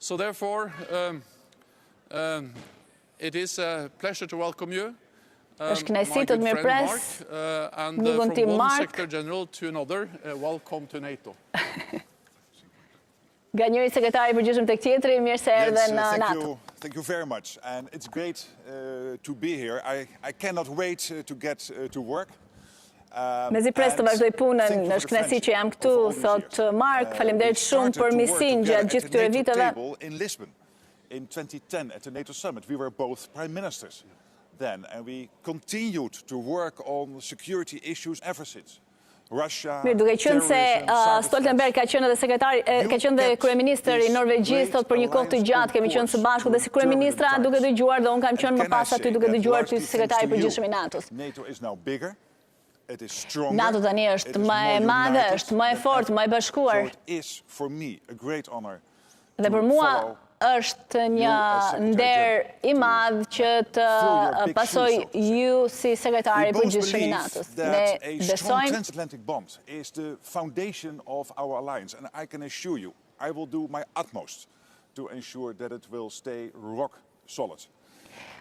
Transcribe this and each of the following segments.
So therefore, it is a pleasure to welcome you. Është kënaqësi të mirëpres. And from one Secretary General to another, welcome to NATO. Nga njëri sekretari i përgjithshëm tek tjetri, mirë se erdhe në NATO. Thank you very much, and it's great to be here. I cannot wait to get to work. Mezi pres të vazhdoj punën, është kënaqësi që jam këtu, thot Mark, faleminderit shumë për misinë gjatë gjithë këtyre viteve. In Lisbon in 2010 at the NATO summit, we were both prime ministers then, and we continued to work on security issues ever since. Mirë, duke qenë se Stoltenberg ka qenë edhe sekretari, ka qenë dhe kryeministri i Norvegjisë, thot për një kohë të gjatë kemi qenë së bashku dhe si kryeministra duke dëgjuar dhe unë kam qenë më pas aty duke dëgjuar ty si sekretari i përgjithshëm i NATO-s. NATO tani është më e madhe, është më e fortë, më e bashkuar. Dhe për mua është një nder i madh që të pasoj ju si sekretari i përgjithshëm i NATO-s. Ne besojmë transatlantic bond is the foundation of our alliance, and I can assure you I will do my utmost to ensure that it will stay rock solid.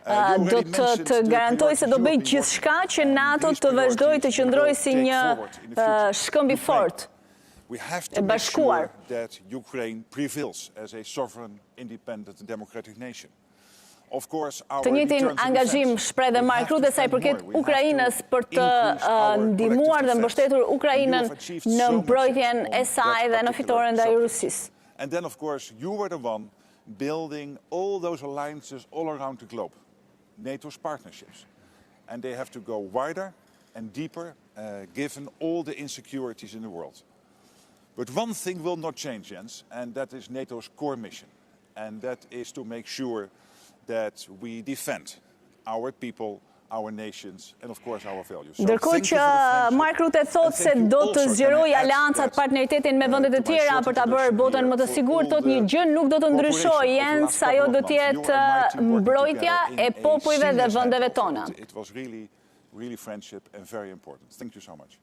Do të garantoj se do bëj gjithçka që NATO të vazhdojë të qëndrojë si një shkëmb i fortë. We have to make sure that Ukraine prevails as a sovereign, independent, democratic nation. Of course, our të njëjtin angazhim shpreh dhe Mark Rutte sa i përket Ukrainës për të ndihmuar dhe mbështetur Ukrainën në mbrojtjen e saj dhe në fitoren ndaj Rusisë. And then, of course, you were the one building all those alliances all around the globe, NATO's partnerships. And they have to go wider and deeper, given all the insecurities in the world. But one thing will not change, Jens, and that is NATO's core mission. And that is to make sure that we defend our people, our nations, and of course our values. Ndërkohë që Mark Rutte thotë se do të zgjerojë aleancat, partneritetin me vendet e tjera për ta bërë botën më të sigurt, thotë një gjë nuk do të ndryshojë, Jens, ajo do të jetë mbrojtja e popujve dhe vendeve tona. It was really friendship and very important. Thank you so much.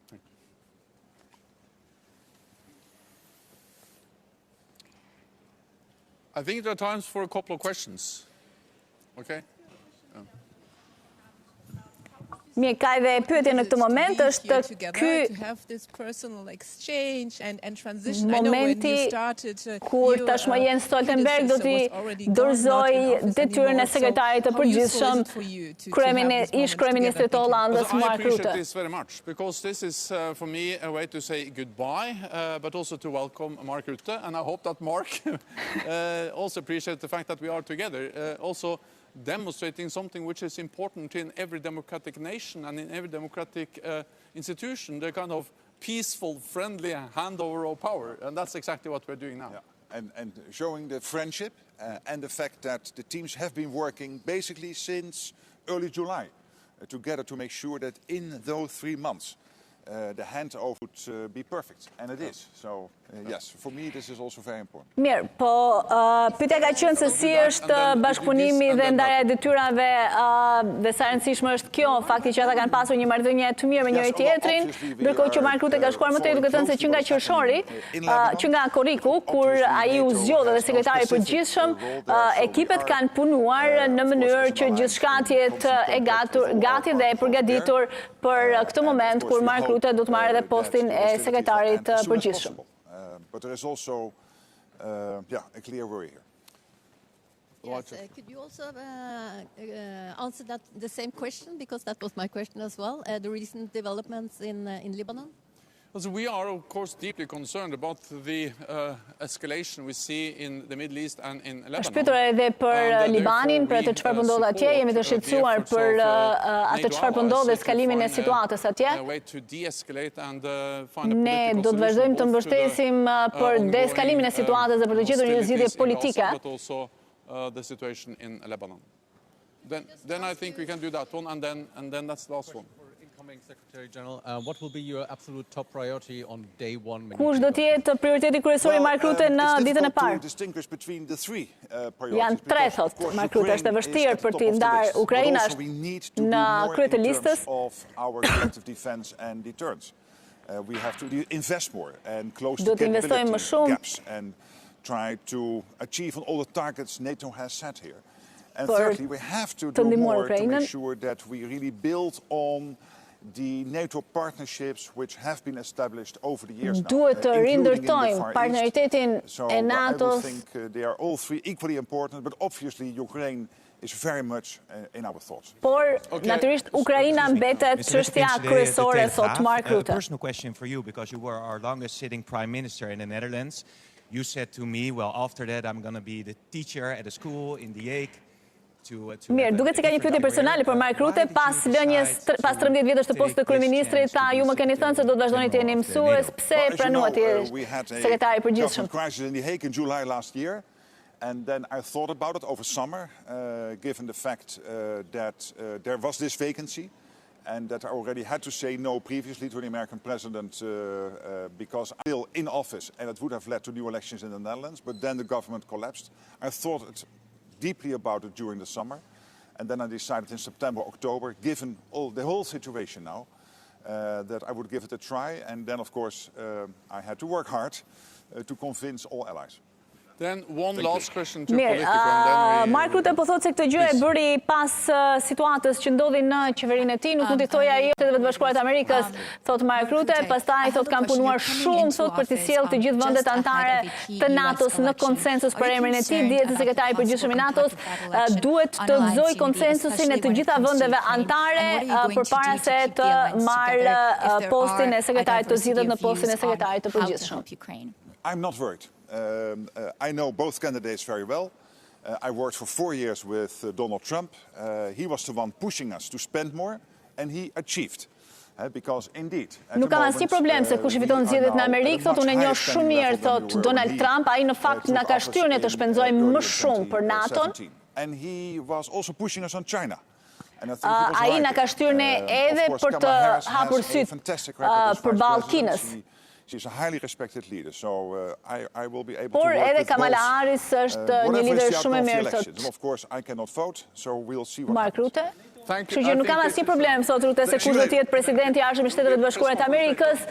I think there are times for a couple of questions. Okay? Mirë, ka edhe pyetje në këtë moment, është ky momenti kur tashmë Jens Stoltenberg do t'i dorëzoj detyrën e sekretarit të përgjithshëm ish kryeministrit të Hollandës Mark Rutte. I appreciate this very much because this is for me a way to say goodbye, but also to welcome Mark Rutte, and I hope that Mark also appreciates the fact that we are together. Also demonstrating something which is important in every democratic nation and in every democratic institution, the kind of peaceful, friendly handover of power. And that's exactly what we're doing now. Yeah. And showing the friendship and the fact that the teams have been working basically since early July together to make sure that in those 3 months the handover would be perfect, and it is. So yes, for me this is also very important. Mirë, po pyetja ka qenë se si është bashkëpunimi dhe ndarja e detyrave dhe sa rëndësishme është kjo, fakti që ata kanë pasur një marrëdhënie të mirë me njëri tjetrin, ndërkohë që Mark Rutte ka shkuar më tej duke thënë se që nga qershori, që nga Korriku, kur ai u zgjodha dhe sekretari i përgjithshëm, ekipet kanë punuar në mënyrë që gjithçka të jetë e gati dhe e përgatitur për këtë moment kur Mark Rutte do të marrë edhe postin e sekretarit përgjithshëm. But there is also a clear worry here. Yes, could you also answer the same question, because that was my question as well, the recent developments in Lebanon? So we are, of course, deeply concerned about the escalation we see in the Middle East and in Lebanon. Shpytur edhe për Libanin, për atë çfarë po ndodh atje, jemi të shqetësuar për atë çfarë po ndodh dhe eskalimin e situatës atje. Ne do të vazhdojmë të mbështesim për deeskalimin e situatës dhe për të gjetur një zgjidhje politike. But also the situation in Lebanon. Then I think we can do that one, and then that's the last one. Secretary General, what will be your absolute top priority on day one? Kush do të jetë prioriteti kryesor i Mark Rutte në ditën e parë? Janë 3, thot Mark Rutte, është e vështirë për t'i ndarë Ukraina në krye të listës. Do të investojmë më shumë try to achieve on all the targets NATO has set here. And thirdly, we have to do more to make sure that we really build on the NATO partnerships which have been established over the years now, Duhet të rindërtojmë partneritetin e So NATO-s. I think they are all three equally important, but obviously Ukraine is very much in our thoughts. Por natyrisht Ukraina mbetet çështja kryesore sot, Mark Rutte. A personal question for you, because you were our longest sitting prime minister in the Netherlands. You said to me, well, after that I'm going to be the teacher at a school in The Hague. Mirë, duket se ka një pyetje personale për Mark Rutte, pas 13 vjetësh të postë të kryeministrit, tha ju më keni thënë se do të vazhdoni të jeni mësues, pse pranuat sekretari i përgjithshëm? Crisis in The Hague in July last year, and then I thought about it over summer, given the fact that there was this vacancy, and that I already had to say no previously to the American president because I'm still in office, and it would have led to new elections in the Netherlands, but then the government collapsed. I thought deeply about it during the summer, and then I decided in September, October, given the whole situation now, that I would give it a try, and then of course I had to work hard to convince all allies. Then one last question to Politike, and then Mark Rutte po thotë se këtë gjë e bëri pas situatës që ndodhi në qeverinë e tij, nuk mund t'i thojë ajo Shtetet Bashkuara të Amerikës, thot Mark Rutte, pastaj thot kanë punuar shumë thot për të sjellë të gjithë vendet anëtare të NATO-s në konsensus për emrin e tij, dihet se sekretari i përgjithshëm i NATO-s duhet të gëzojë konsensusin e të gjitha vendeve anëtare përpara se të marrë postin e sekretarit të zgjidhur në postin e sekretarit të përgjithshëm. I'm not worried. I know both candidates very well. I worked for 4 years with Donald Trump. He was the one pushing us to spend more, and he achieved. Because indeed, nuk kam asnjë problem se kush i fiton zgjedhjet në Amerikë, thot unë e njoh shumë mirë thot Donald Trump, ai në fakt na ka shtyrë ne të shpenzojmë më shumë për NATO-n. And he was also pushing us on China. Ai na ka shtyrë ne edhe për të hapur syt përballë Kinës. She's a highly respected leader, so I will be able Por to work edhe with Kamala both. Harris është një lider shumë e mirë thot. Of course, I cannot vote, so we'll see what Mark Rutte. Thank you. Kështu që nuk kam asnjë problem thot Rutte se kush do të jetë presidenti i ardhshëm i Shteteve të Bashkuara të Amerikës.